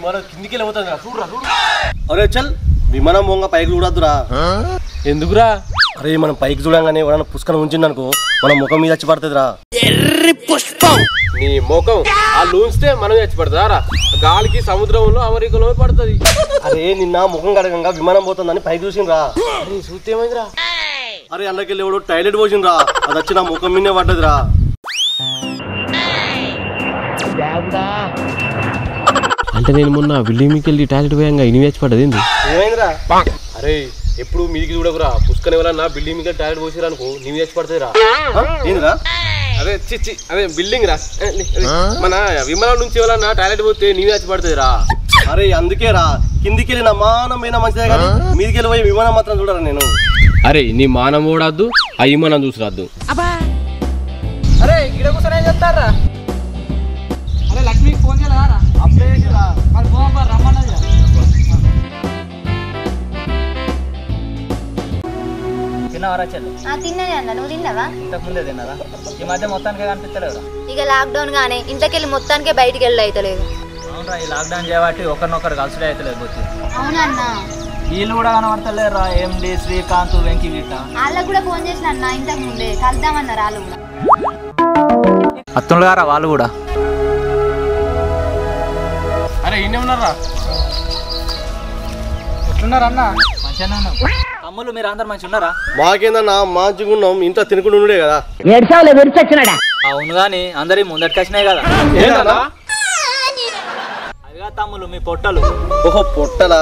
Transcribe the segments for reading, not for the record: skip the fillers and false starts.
విమానం కిందికి వెళ్ళిపోతుంది చూడరా చూడు. అరే చల్ విమానం మొంగ పైకి చూడద్దురా. ఎందుకురా? అరే మనం పైకి చూడంగానే ఎవరైనా పుష్కరం ఉంచిందనుకో మన ముఖం మీద వచ్చి పడుతుందిరా. నీ ముఖం ఆ లూన్స్తే మనం వచ్చి పడుతుందా రా? గాలికి సముద్రంలో అమెరికాలో పడుతుంది. అరే నిన్న ముఖం కడగంగా విమానం పోతుందని పైకి చూసిండ్రా. చూస్తే ఏమైందిరా? అరే అల్లకెళ్ళి ఎవడో టాయిలెట్ పోసిండ్రా, అది వచ్చి నా ముఖం మీదే పడ్డదిరా. అంటే నేను మొన్న బిల్డింగ్ మీదకి వెళ్ళి టాయిలెట్ పోయాంగా ఇని వేచి పడ్డది. ఏమైందిరా? అరే ఎప్పుడు మీదికి చూడకురా, పుష్కని ఎవరన్నా బిల్డింగ్ మీద టాయిలెట్ పోసిరా అనుకో నీ వేచి పడుతుందిరా. ఏందిరా? అదే చిచ్చి అదే బిల్డింగ్ రా, మన విమానం నుంచి ఎవరన్నా టాయిలెట్ పోతే నీ వేచి పడుతుందిరా. అరే అందుకే రా కిందికి వెళ్ళి నా మానం అయినా మంచిదే కానీ మీదికి వెళ్ళి పోయి విమానం మాత్రం చూడరా నేను. అరే నీ మానం ఓడద్దు ఆ విమానం చూసిరాద్దు. అరే ఇక్కడ కూర్చొని ఏం చెప్తారా? అరే లక్ష్మికి ఫోన్ చేయరా? అప్పుడే మరి ఫోన్ రమ్మన్నది. తిన్నావరా చెల్లి? తిన్నది అన్న, నువ్వు తిన్నావా? ఇంతకు ముందే తిన్నారా? ఈ మధ్య మొత్తానికి కనిపించలేదురా. ఇక లాక్డౌన్ గానే ఇంతకెళ్ళి మొత్తానికే బయటికి వెళ్ళి అయితలేదు. అవునరా, ఈ లాక్డౌన్ చేయబట్టి ఒకరినొకరు కలుసుడే అయితలేదు. పోతే అవునన్నా వీళ్ళు కూడా కనబడతలేరా? ఎండి శ్రీకాంత్ వెంకీ గిట్ట వాళ్ళకు కూడా ఫోన్ చేసిన అన్న ఇంతకు ముందే కలుద్దామన్నారు వాళ్ళు కూడా. అత్తులు గారా వాళ్ళు కూడా? అరే ఇన్నే ఉన్నారా? ఎట్లున్నారన్నా? మంచిగానే ఉన్నాం. తమ్ముళ్ళు మీరు అందరు మంచి ఉన్నారా? మాకేందన్నా మంచిగా ఉన్నాం, ఇంట్లో తినుకుంటూ ఉండే కదా. అవును గాని అందరి ముందటికి వచ్చినాయి కదా. అదిగా తమ్ముళ్ళు మీ పొట్టలు. ఓహో పొట్టలా,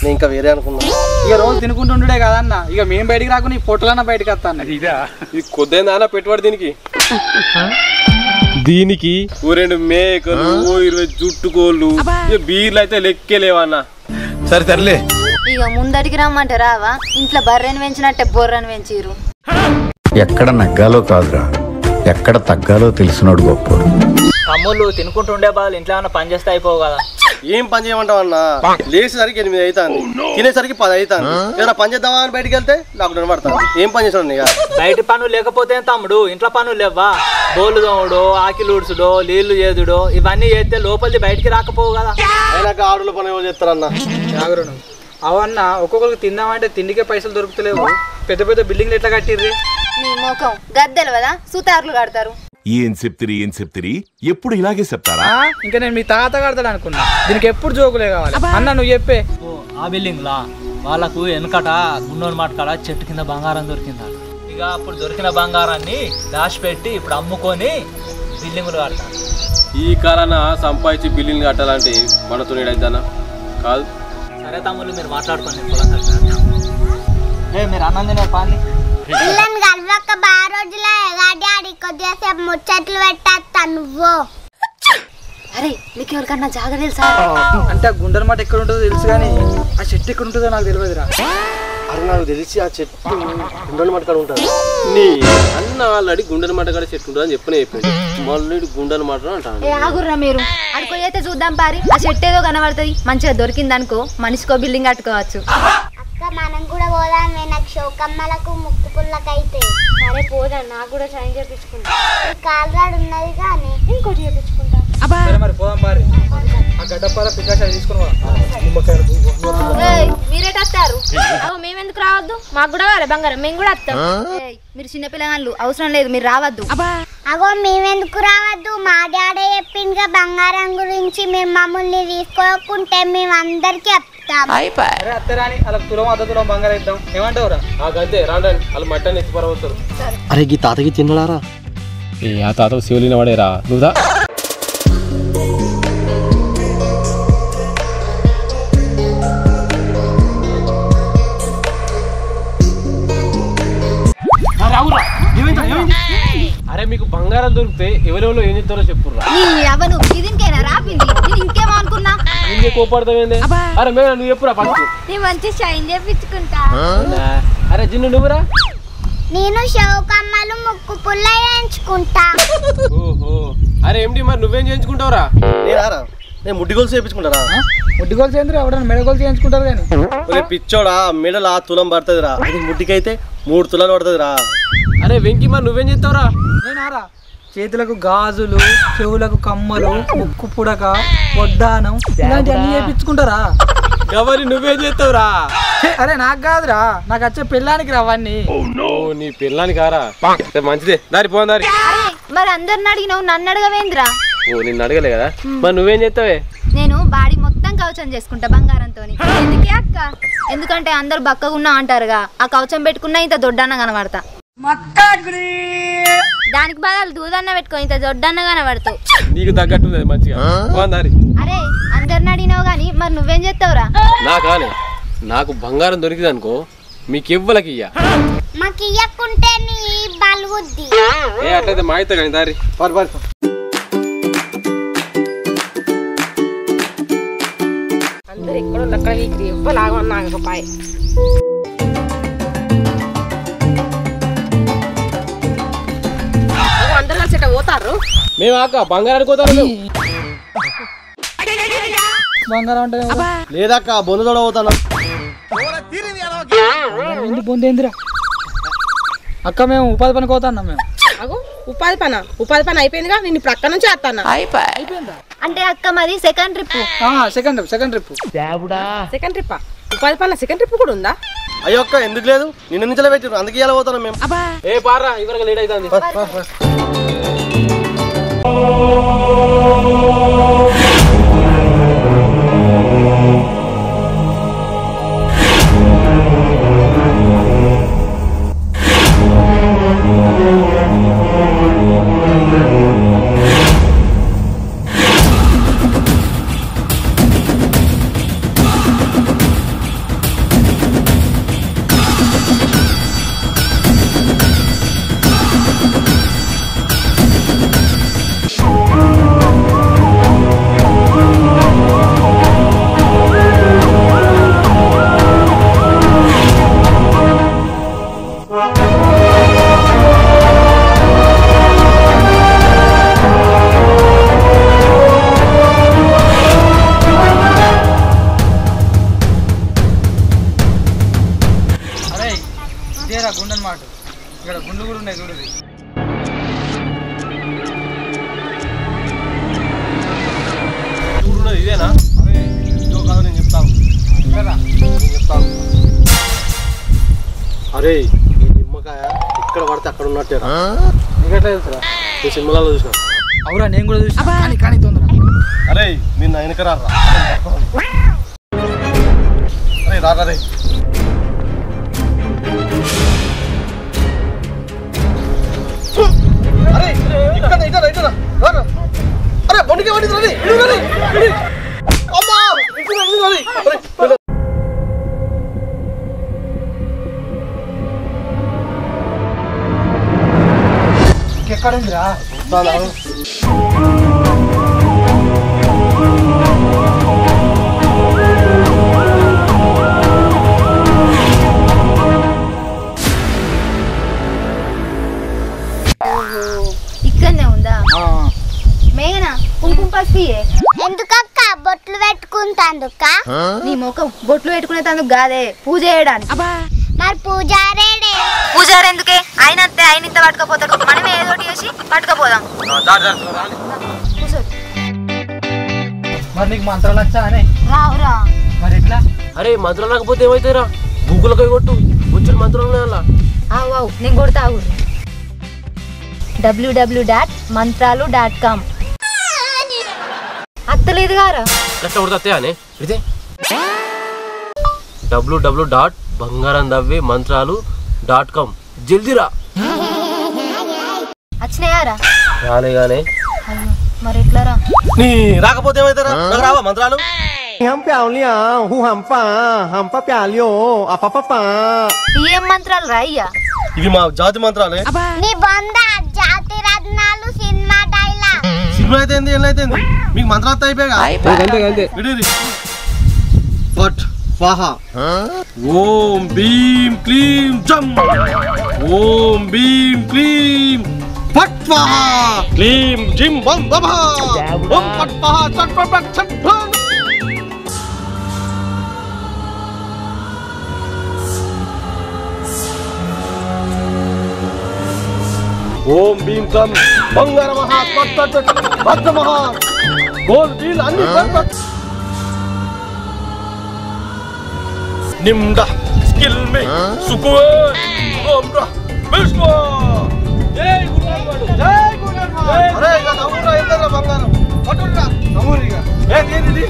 నేను ఇంకా వేరే అనుకున్నా. ఇక రోజు తినుకుంటుండే కదా అన్న, ఇక మేము బయటికి రాకుండా ఈ పొట్టలన్నా బయటకు వస్తాను. ఇది కొద్దిగా పెట్టుబడి దీనికి ఓ 2 మేకలు, ఓ 20 జుట్టుకోళ్ళు, బీర్లు అయితే లెక్కే లేవన్నా. సరే తరలే. ఇక ముందటికి రమ్మంటే రావా? ఇంట్లో బర్రెని పెంచినట్టే బొర్రని పెంచిరు. ఎక్కడ నగ్గాలో కాదురా, ఎక్కడ తగ్గాలో తెలిసినోడు గొప్పోడు. తమ్ముళ్ళు తినుకుంటుండే బాధలు ఇంట్లో ఏమన్నా పని చేస్తే అయిపోవు కదా. ఏం పని చేయమంటావు అన్నా? లేచేసరికి 8 అవుతాను, తినేసరికి 10 అవుతాను. ఏదైనా పని చేద్దామా అని బయటికి వెళ్తే లాక్డౌన్ పడతాను. ఏం పని చేస్తాను ఇక? బయట పనులు లేకపోతే తమ్ముడు ఇంట్లో పనులు లేవా? బోలు తోముడు, ఆకిలు ఊడ్చుడో, నీళ్లు చేదుడో ఇవన్నీ చేస్తే లోపలిది బయటికి రాకపోవు కదా. అయినాక ఆడుల పని ఎవరు చేస్తారన్నా? జాగ్రత్త. అవన్న ఒక్కొక్కరికి తిందామంటే తిండికే పైసలు దొరుకుతలేవు. పెద్ద పెద్ద బిల్డింగ్లు ఎట్లా కట్టిర్రి? నీ ముఖం గద్దెలు కదా, సుతార్లు కడతారు. ఏం చెప్తిరి ఎప్పుడు ఇలాగే చెప్తారా? ఇంకా నేను మీ తాత కడతాడు అనుకున్నా. దీనికి ఎప్పుడు జోకులే కావాలి అన్న, నువ్వు చెప్పే. ఆ బిల్డింగ్ లా వాళ్ళకు వెనకట గుండోని మాట కాడ చెట్టు కింద బంగారం దొరికిందా. ఇక అప్పుడు దొరికిన బంగారాన్ని దాచిపెట్టి ఇప్పుడు అమ్ముకొని బిల్డింగులు కడతారు. ఈ కాలాన సంపాదించి బిల్డింగ్ కట్టాలంటే మనతో ఏదైనా కాదు. సరే తమ్ముళ్ళు మీరు మాట్లాడుకోండి. మీరు అన్నం తినే పాని పిల్లని కలవక బాగా రోజులే డాడీ కొద్దిగా ముచ్చట్లు పెట్టేస్తా నువ్వు. అరే నీకు ఎవరికన్నా జాగ తెలుసా? అంటే గుండెల మాట ఎక్కడ ఉంటుందో తెలుసు కానీ ఆ చెట్టు ఎక్కడ ఉంటుందో నాకు తెలియదురా. అది నాకు తెలిసి ఆ చెట్టు గుండెల మాట కాడ ఉంటుంది. నీ అన్న ఆల్రెడీ గుండెల మాట కాడ చెట్టు ఉంటుంది అని చెప్పిన మళ్ళీ గుండెల మాట అంటాను. ఆగుర్రా మీరు అడుగు అయితే చూద్దాం పారి. ఆ చెట్టు ఏదో కనబడుతుంది, మంచిగా దొరికింది అనుకో మనిషికో బిల్డింగ్ కట్టుకోవచ్చు. అక్క మనం కూడా పోదాం, నాకు షోకమ్మలకు ముక్కు పుల్లకైతే. సరే పోదా, నాకు కూడా సైన్ చేయించుకుంటా. కాల్రాడు ఉన్నది కానీ ఇంకోటి చేయించుకుంటా. సరే మరి పోదాం పారి. ఆ గడ్డపాల పికాషాలు తీసుకుని మీరేటస్తారు? మేమెందుకు రావద్దు? మాకు కూడా కావాలి బంగారం, మేము కూడా వస్తాం. మీరు చిన్నపిల్లగాళ్ళు అవసరం లేదు, మీరు రావద్దు. అగో మేమెందుకు రావద్దు? మా డాడీ చెప్పిందిగా బంగారం గురించి. మేము మమ్మల్ని తీసుకోకుంటే మేము అందరికి చెప్తాం. అత్తరాని అలా తులం అర్ధ తులం బంగారం ఇద్దాం. ఏమంటావురా? అంతే రాండి, వాళ్ళు మట్టని ఎత్తి పరవస్తారు. అరే ఈ తాతకి తిన్నారా? ఆ తాత శివలిన వాడేరా నువ్వుదా. అరే మీకు బంగారం దొరికితే ఎవరెవరో ఏం చెప్తారో చెప్పుర్రా. అవను ఇదికేనా రాపింది? నేను ఇంకేమో అనుకున్నా. ఇంకే కోపడతావేంది? అరే మేఘ నువ్వు చెప్పురా ఫస్ట్. నేను మంచి షైన్ చేయించుకుంటా. అరే జిన్ను నువ్వురా. నేను షోకమ్మలు ముక్కు పుల్ల వేయించుకుంటా. ఓహో అరే ఏంటి మరి నువ్వేం చేయించుకుంటావురా? నేనారా నేను ముడ్డి గోల్స్ చేయించుకుంటారా? ముడ్డి గోల్స్ ఏంద్రా? ఎవడన్నా మెడ గోల్స్ చేయించుకుంటారు కానీ. ఒరే పిచ్చోడా, మెడల 1 తులం పడుతుందిరా, అది ముడ్డికైతే 3 తులాలు పడుతుందిరా. అరే వెంకీ మరి నువ్వేం చేస్తావురా? నేనారా చేతులకు గాజులు, చెవులకు కమ్మలు, ముక్కు పుడక, వడ్డానం ఇలాంటి అన్ని చేయించుకుంటారా? ఎవరి నువ్వేం చేస్తావురా? అరే నాకు కాదురా, నాకు వచ్చే పెళ్ళానికి రా అవన్నీ. నీ పిల్లని కారా? మంచిదే, దారి పోను దారి. మరి అందరిని అడిగినావు, నన్ను అడగవేంద్రా? నిన్ను అడగలే కదా, మరి నువ్వేం చేస్తావే? నేను బాడీ మొత్తం కవచం చేసుకుంటా బంగారంతో. ఎందుకే అక్క? ఎందుకంటే అందరు బక్కగున్నా అంటారుగా, ఆ కవచం పెట్టుకున్నా ఇంత దొడ్డన్న కనబడతా. దానికి బదులు దూదన్న పెట్టుకో, ఇంత దొడ్డన్న కనబడతావు. నీకు తగ్గట్టు మంచిగా దారి. అరే అందరిని అడిగినావు గానీ మరి నువ్వేం చేస్తావురా? నాకానే నాకు బంగారం దొరికింది అనుకో, మీకెవ్వలకి ఇయ్య. మాకు ఇయ్యకుంటే నీ బలుగుద్ది. అట్లయితే మా అయితే కానీ దారి. అందరు ఎక్కడ అక్కడ ఇవ్వలాగన్నాకపాయ. అందరు కలిసి ఇట్లా పోతారు. మేము అక్క బంగారానికి పోతారు. బంగారం అంటే లేదక్క బొందు తోడ పోతాను. బొందేందిరా అక్క? మేము ఉపాధి పనికి పోతాన్నాం. మేము ఉపాధి పని అయిపోయిందిగా, నేను ఇప్పుడు అక్కడ నుంచి వస్తాను. అయిపోయిందా? అంటే అక్క మరి second trip. Second trip. Second trip second trip కూడా ఉందా? అయ్యో అక్క ఎందుకు లేదు, నిన్న నుంచి పెట్టారు, అందుకే ఇలా పోతాను మేము. ఏ పారా ఇవరకు లేట్ అవుతుంది. గుండె అన్నమాట. ఇక్కడ గుండు కూడా ఉన్నాయి చూడు. ఇదేనా? కాదు నేను చెప్తాను. అరే ఈ నిమ్మకాయ ఇక్కడ పడితే అక్కడ ఉన్నట్టే. నీకెట్లా తెలుసురా? ఈ సినిమాలో చూసిన. అవురా నేను కూడా చూసిన. కానీ తొందర. అరే మీరు నా వెనక రారా? అరే రారా రే. అరే ఇక్కడ ఇక్కడ ఇక్కడ రారా. అరే బండికి బండి రండి. అమ్మా ఇక్కడ రండి. అరే ఎక్కడుందిరా? ఇక్కడనే ఉందా? మేఘనా కుంకుమ పసుపు ఎందుకక్క బొట్లు పెట్టుకుంటాందుక? నీ ముఖం బొట్లు పెట్టుకునే తందుకు కాదే, పూజ చేయడానికి. మరి పూజారేడే? పూజారు ఎందుకే? ఆయన ఆయన ఇంత పట్టుకపోతాడు, మనమే ఏదోటి చేసి పట్టుకపోదాం. మరి నీకు మంత్రాలు వచ్చా అనే? రావురా. మరి ఎట్లా? అరే మంత్రాలు రాకపోతే ఏమైతారా? గూగుల్ కై కొట్టు, వచ్చి మంత్రాలు అలా. అవు నేను కొడతావు. www.mantralu.com. అత్తలేదు గారా? కష్ట కొడతా అనే ఇదే. www.bangarandavemantralu.com. జల్దీరా. వచ్చినాయారా? రాలే గానే. మరి ఎట్లారా? నీ రాకపోతే ఏమైతారా? నాకు రావా మంత్రాలు? ఏం మంత్రాలు రా అయ్యా? ఇవి మా జాతి మంత్రాలే. నీ బొంద జాతి రత్నాలు సినిమా డైలాగ్. సినిమా అయితే ఏంది, ఎన్ని అయితే మీకు మంత్రాలు అయిపోయా. ఫట్ స్వాహా ఓం భీం క్లీం జం. ఓం భీం క్లీం ఫట్ స్వాహా క్లీం జిం బం బభ. ఓం ఫట్ స్వాహా చట్ ఫట్ చట్ ఫట్. ఓం భీం కం బంగార మహా భద్ర మహా గోల్ వీల్ అన్ని నిమ్డా స్కిల్ మే సుకువే ఓమ్రా విశ్వ జై గురువాడు జై గురువాడు అరే ఇక నమ్మురా ఇందర బంగారం పట్టురా నమ్మురిగా ఏంది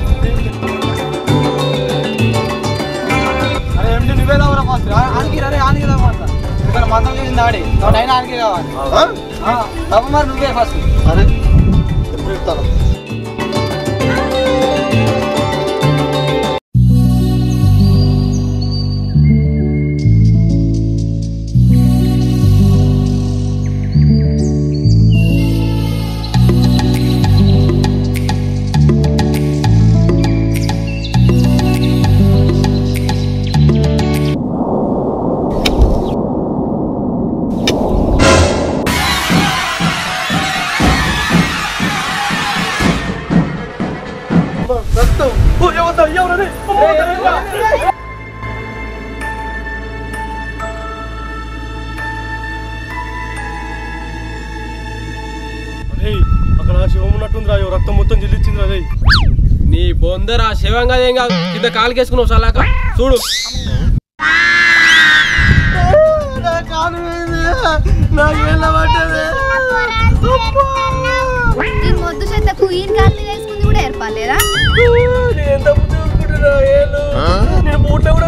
అరే ఎండి నువ్వే రావరా ఫాస్ట్ ఆనికి రే ఆనికి రా ఫాస్ట్ ఇక్కడ మంత్రం చేసింది ఆడి నైనా ఆనికి కావాలి తప్ప మరి నువ్వే ఫస్ట్ అరే ఎప్పుడు ఇస్తాను అక్కడ శివం ఉన్నట్టుంది రా రక్తం మొత్తం జిల్లిచ్చింది రా నీ బొందరా శివం కాదేం కాదు కింద కాలుకేసుకున్నావు సలాక చూడు మొద్దు చెత్తకు ఈయన కాలు వేసుకుంది కూడా ఏర్పాలేదా ఎంత చూసుకుంటున్నా ఏళ్ళు నేను బూట్ల కూడా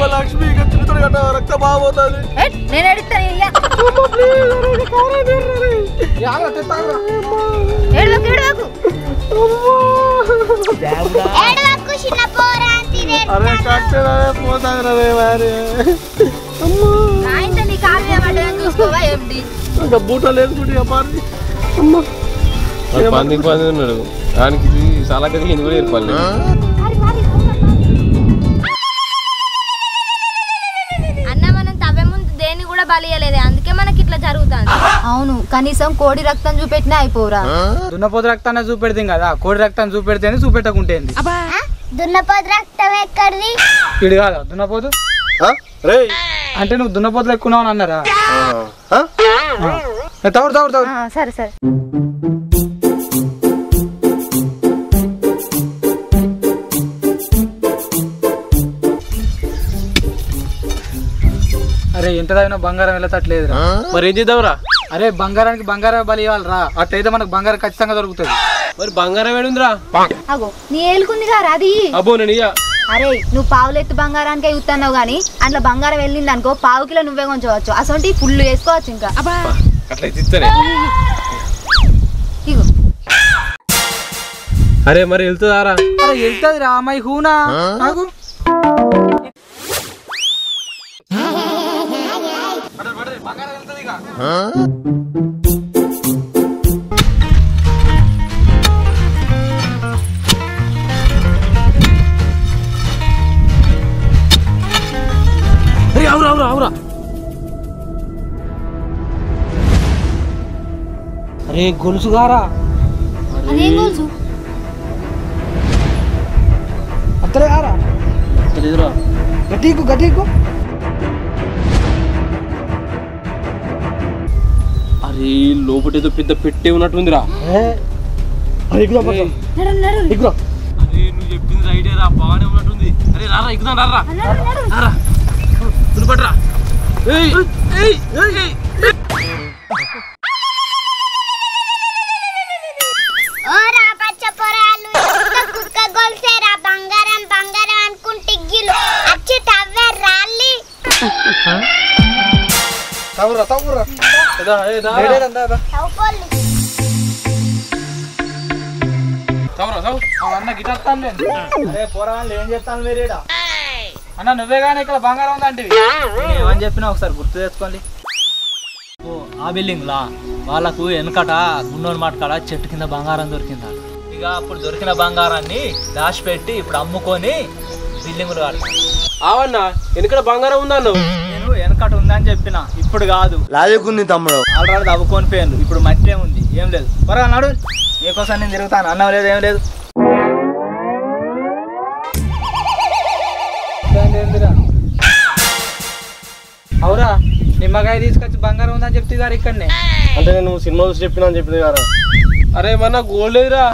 లక్ష్మి చిన్నతోడు గట్ట రక్త బాగోతుంది నేను అడుగుతాను అరే కట్టడా పోతాను రే నీ కాలు ఏమంటే చూసుకోవా ఏమిటి ఇంకా బూటలు వేసుకుంటే పందికి పంది ఉన్నాడు దానికి చాలా కదా కూడా ఏర్పాలి బలియలేదే అందుకే మనకి ఇట్లా జరుగుతుంది అవును కనీసం కోడి రక్తం చూపెట్టినా అయిపోరా దున్నపోతు రక్తాన్ని చూపెడితే కదా కోడి రక్తాన్ని చూపెడితేనే చూపెట్టకుంటేంది దున్నపోతు రక్తం ఎక్కడిది ఇడు కాదా దున్నపోతు అంటే నువ్వు దున్నపోతులు ఎక్కున్నావు అని అన్నారా తవరు తవరు తవరు సరే సరే అరే ఎంత తాగినా బంగారం వెళ్ళతట్లేదు మరి ఏం చేద్దాంరా అరే బంగారానికి బంగారం బలి ఇవ్వాలరా అట్లయితే మనకు బంగారం ఖచ్చితంగా దొరుకుతుంది మరి బంగారం ఏడుందిరా అగో నీ ఏలుకుంది కదా అది అబ్బో నేను అరే నువ్వు పావులెత్తు బంగారానికే ఇస్తున్నావు గానీ అట్లా బంగారం వెళ్ళింది అనుకో పావు కిలో నువ్వే కొంచవచ్చు అసలు ఫుల్ వేసుకోవచ్చు ఇంకా అట్లయితే ఇస్తానే ఇగో అరే మరి వెళ్తుందారా అరే వెళ్తుంది రా అమ్మాయి హూనా నాకు అరే గొలుసు గారా అదేం గొలుసు అత్తలే గారా గట్టికు గట్టికు అరే లోపటేదో పెద్ద పెట్టే ఉన్నట్టుందిరా అరే నువ్వు చెప్పింది రైటే రా బాగానే ఉన్నట్టుంది అరే రారా ఎక్కుదాం రారా రారా పట్రా బంగారం బంగారం అనుకుంటే వచ్చి తవ్వే రాలి తవ్వురా తవ్వురా అన్న గిటాను అరే పోరాళ్ళు ఏం చేస్తాను మీరేడా అన్న నువ్వే కానీ ఇక్కడ బంగారం ఉందంటే ఏమని చెప్పినా ఒకసారి గుర్తు తెచ్చుకోండి ఓ ఆ బిల్డింగ్ లా వాళ్ళకు వెనకట గుండోని మాట కాడ చెట్టు కింద బంగారం దొరికిందా ఇక అప్పుడు దొరికిన బంగారాన్ని దాచిపెట్టి ఇప్పుడు అమ్ముకొని బిల్డింగులు కడతాను అవన్నా వెనకడ బంగారం ఉందన్నావు నేను వెనకట ఉందని చెప్పిన ఇప్పుడు కాదు లాజకుంది తమ్ముడు ఆల్రెడీ దవ్వుకొని పోయిండు ఇప్పుడు మట్టి ఏముంది ఏం లేదు త్వరగా నడు నీకోసం నేను తిరుగుతాను అన్నం లేదు ఏం లేదు అవురా నిమ్మకాయ తీసుకొచ్చి బంగారం ఉందని చెప్తే గారు ఇక్కడనే. అంటే నేను సినిమా చూసి చెప్పినా అని చెప్పింది కదా. అరే మన గోల్డ్ లేదురా.